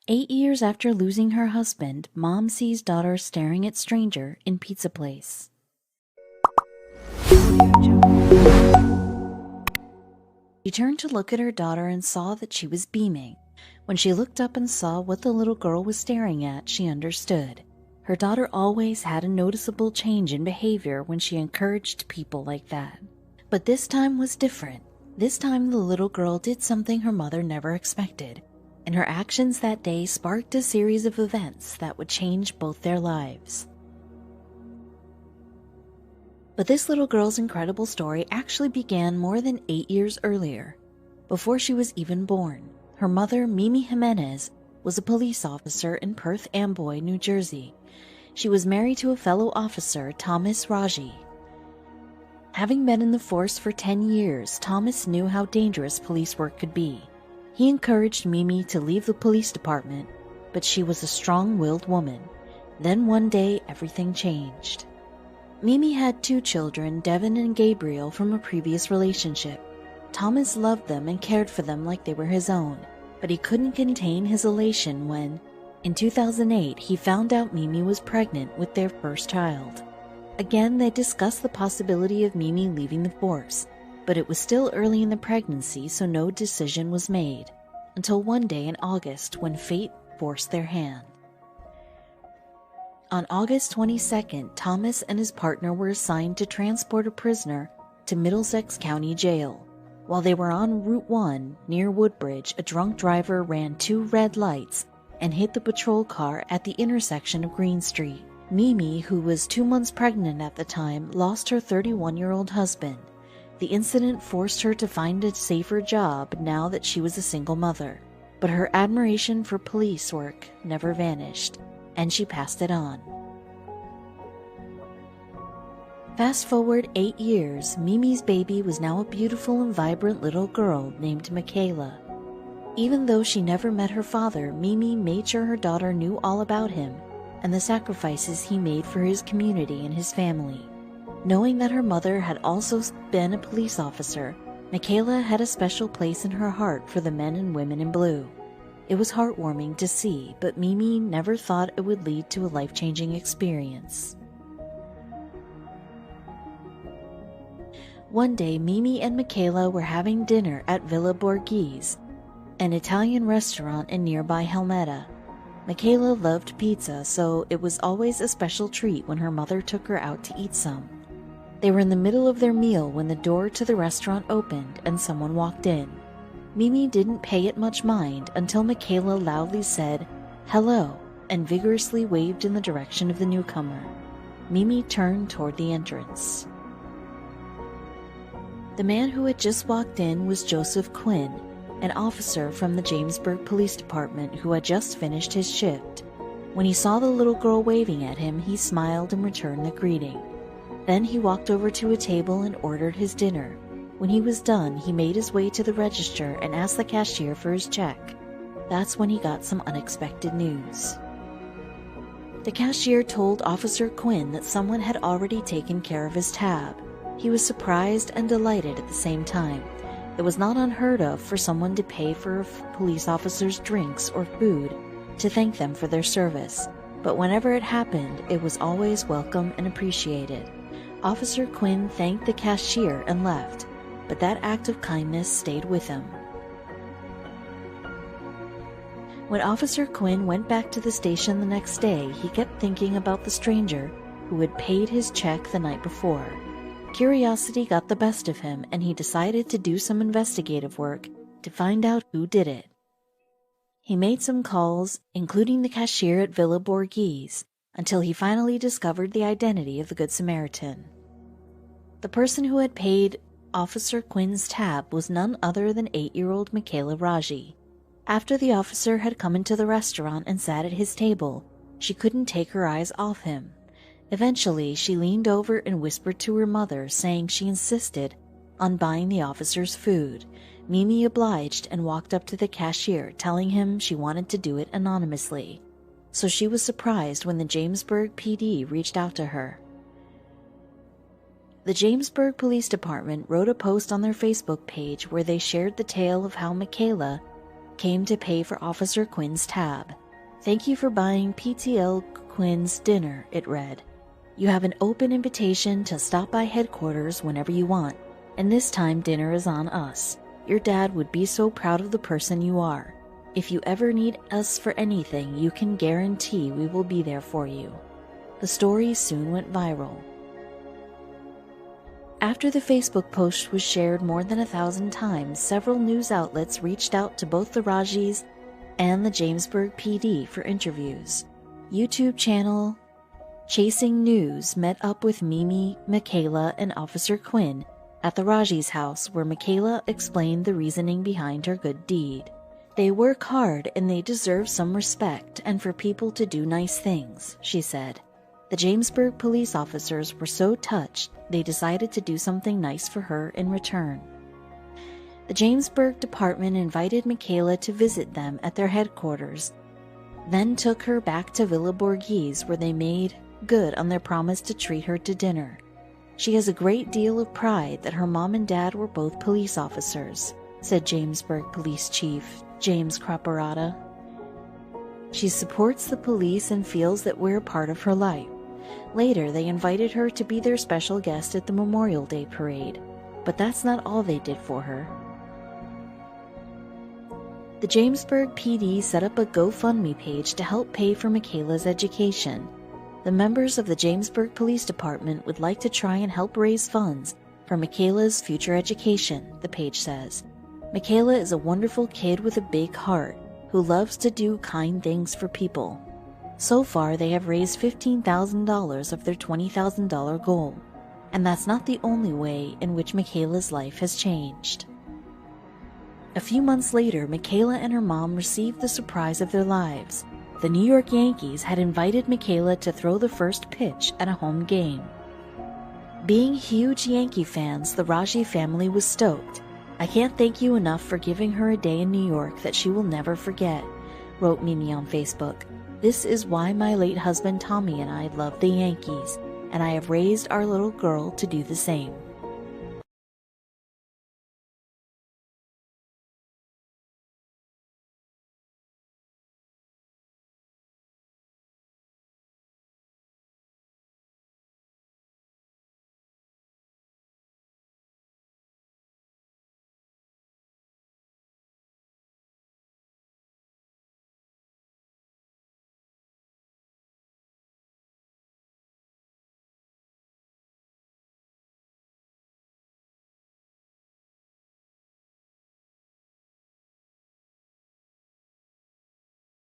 8 years after losing her husband, mom sees daughter staring at stranger in pizza place. She turned to look at her daughter and saw that she was beaming. When she looked up and saw what the little girl was staring at, she understood. Her daughter always had a noticeable change in behavior when she encouraged people like that. But this time was different. This time the little girl did something her mother never expected, and her actions that day sparked a series of events that would change both their lives. But this little girl's incredible story actually began more than 8 years earlier. Before she was even born, her mother, Mimi Jimenez, was a police officer in Perth Amboy, New Jersey. She was married to a fellow officer, Thomas Raji. Having been in the force for 10 years, Thomas knew how dangerous police work could be. He encouraged Mimi to leave the police department, but she was a strong-willed woman. Then one day, everything changed. Mimi had 2 children, Devin and Gabriel, from a previous relationship. Thomas loved them and cared for them like they were his own, but he couldn't contain his elation when, in 2008, he found out Mimi was pregnant with their first child. Again, they discussed the possibility of Mimi leaving the force, but it was still early in the pregnancy, so no decision was made, until one day in August when fate forced their hand. On August 22nd, Thomas and his partner were assigned to transport a prisoner to Middlesex County Jail. While they were on Route 1 near Woodbridge, a drunk driver ran 2 red lights and hit the patrol car at the intersection of Green Street. Mimi, who was 2 months pregnant at the time, lost her 31-year-old husband. The incident forced her to find a safer job now that she was a single mother. But her admiration for police work never vanished, and she passed it on. Fast forward 8 years, Mimi's baby was now a beautiful and vibrant little girl named Michaela. Even though she never met her father, Mimi made sure her daughter knew all about him and the sacrifices he made for his community and his family. Knowing that her mother had also been a police officer, Michaela had a special place in her heart for the men and women in blue. It was heartwarming to see, but Mimi never thought it would lead to a life-changing experience. One day, Mimi and Michaela were having dinner at Villa Borghese, an Italian restaurant in nearby Helmetta. Michaela loved pizza, so it was always a special treat when her mother took her out to eat some. They were in the middle of their meal when the door to the restaurant opened and someone walked in. Mimi didn't pay it much mind until Michaela loudly said, "Hello," and vigorously waved in the direction of the newcomer. Mimi turned toward the entrance. The man who had just walked in was Joseph Quinn, an officer from the Jamesburg Police Department who had just finished his shift. When he saw the little girl waving at him, he smiled and returned the greeting. Then he walked over to a table and ordered his dinner. When he was done, he made his way to the register and asked the cashier for his check. That's when he got some unexpected news. The cashier told Officer Quinn that someone had already taken care of his tab. He was surprised and delighted at the same time. It was not unheard of for someone to pay for a police officer's drinks or food to thank them for their service, but whenever it happened, it was always welcome and appreciated. Officer Quinn thanked the cashier and left, but that act of kindness stayed with him. When Officer Quinn went back to the station the next day, he kept thinking about the stranger who had paid his check the night before. Curiosity got the best of him, and he decided to do some investigative work to find out who did it. He made some calls, including the cashier at Villa Borghese, until he finally discovered the identity of the Good Samaritan. The person who had paid Officer Quinn's tab was none other than 8-year-old Michaela Raji. After the officer had come into the restaurant and sat at his table, she couldn't take her eyes off him. Eventually, she leaned over and whispered to her mother, saying she insisted on buying the officer's food. Mimi obliged and walked up to the cashier, telling him she wanted to do it anonymously. So she was surprised when the Jamesburg PD reached out to her. The Jamesburg Police Department wrote a post on their Facebook page where they shared the tale of how Michaela came to pay for Officer Quinn's tab. "Thank you for buying PTL Quinn's dinner," it read. "You have an open invitation to stop by headquarters whenever you want, and this time dinner is on us. Your dad would be so proud of the person you are. If you ever need us for anything, you can guarantee we will be there for you." The story soon went viral. After the Facebook post was shared more than 1,000 times, several news outlets reached out to both the Rajis and the Jamesburg PD for interviews. YouTube channel Chasing News met up with Mimi, Michaela, and Officer Quinn at the Raji's house, where Michaela explained the reasoning behind her good deed. "They work hard and they deserve some respect and for people to do nice things," she said. The Jamesburg police officers were so touched, they decided to do something nice for her in return. The Jamesburg department invited Michaela to visit them at their headquarters, then took her back to Villa Borghese, where they made good on their promise to treat her to dinner. "She has a great deal of pride that her mom and dad were both police officers," said Jamesburg Police Chief James Cropperata. "She supports the police and feels that we're a part of her life." Later, they invited her to be their special guest at the Memorial Day parade, but that's not all they did for her. The Jamesburg PD set up a GoFundMe page to help pay for Michaela's education. The members of the Jamesburg Police Department would like to try and help raise funds for Michaela's future education, the page says. "Michaela is a wonderful kid with a big heart who loves to do kind things for people. So far, they have raised $15,000 of their $20,000 goal, and that's not the only way in which Michaela's life has changed." A few months later, Michaela and her mom received the surprise of their lives. The New York Yankees had invited Michaela to throw the first pitch at a home game. Being huge Yankee fans, the Raji family was stoked. "I can't thank you enough for giving her a day in New York that she will never forget," wrote Mimi on Facebook. "This is why my late husband Tommy and I love the Yankees, and I have raised our little girl to do the same."